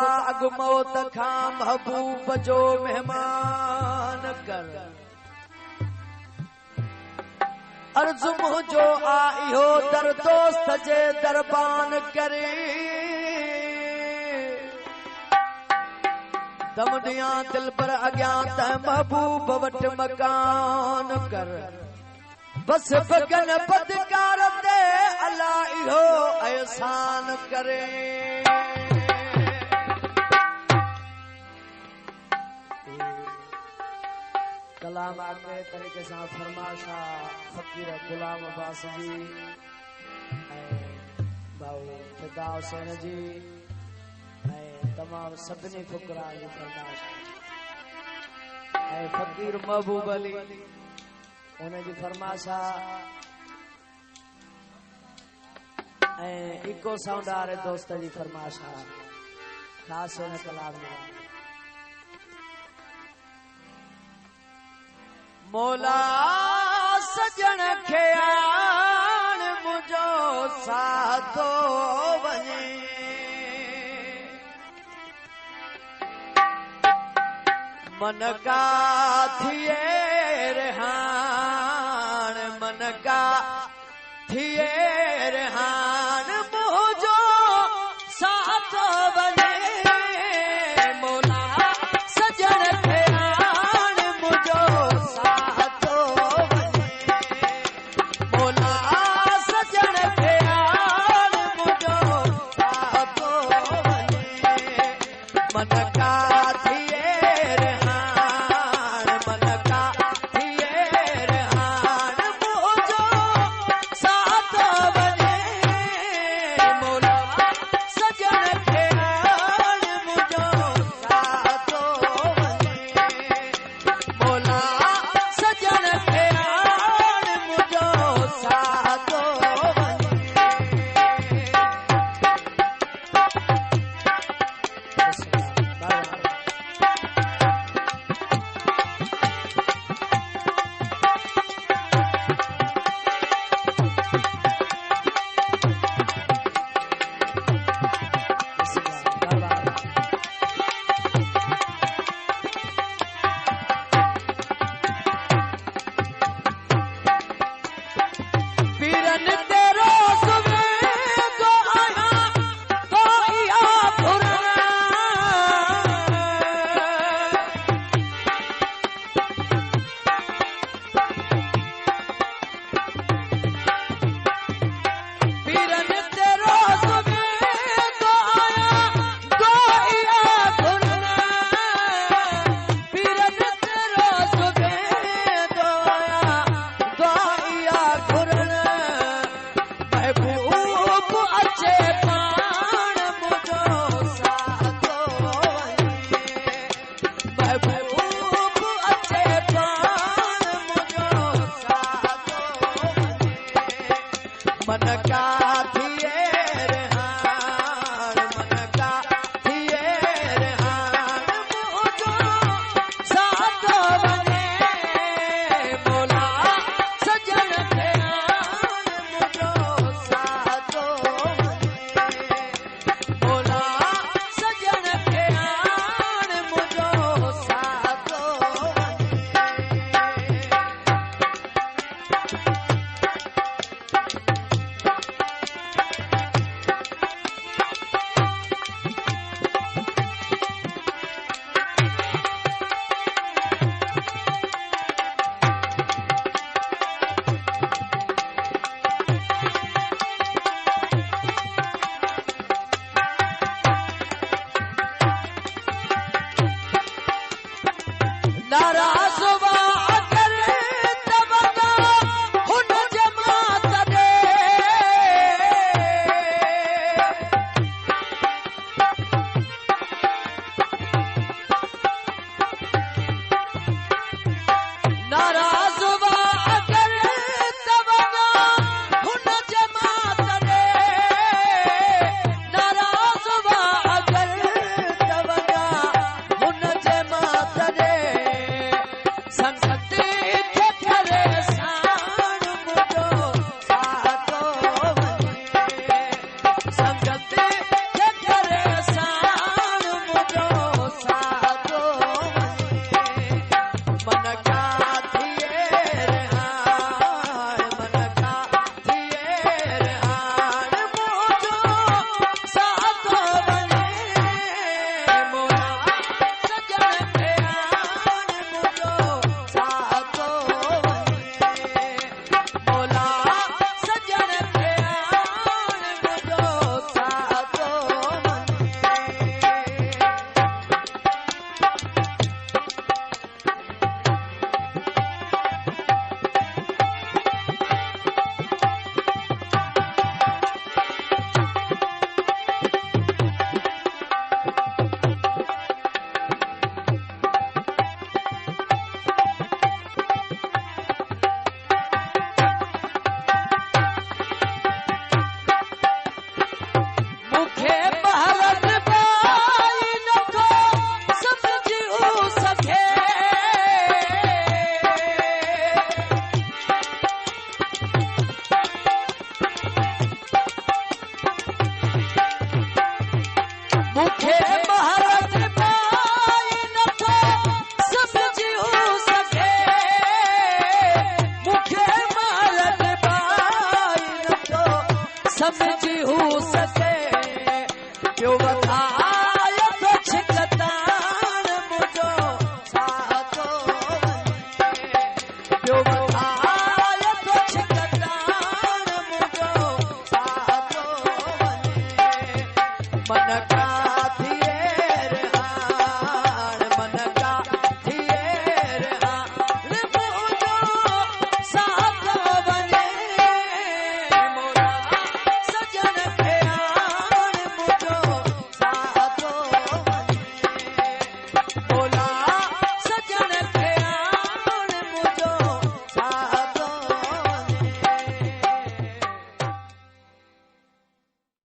बाग मौत खां महबूब जो मेहमान कर अर्ज़ मुंहिंजो आ इहो दर दोस्त जे दरबान करे दम ॾियां दिल पर अॻियां त महबूब वटि मकान कर बस बगन बदकार ते अल्लाह इहो एहसान करे कलाम आगे तरीके से फरमाशा फकीर गुलाम अब्बास जी भाऊ फिदा हुसैन जी तमाम सभिनी फुकरा जी फरमाशा फकीर महबूब अली उन जी फरमाशा इको साउंड वारे दोस्त जी फरमाशा खास उन कलाम में मौला सजन खे आण मुंहिंजो साथो वञे मन का थिए रेहान मन का थिए रेहान मुंहिंजो साथो वञे मौला सजन खे आण मुंहिंजो मूंखे महाराज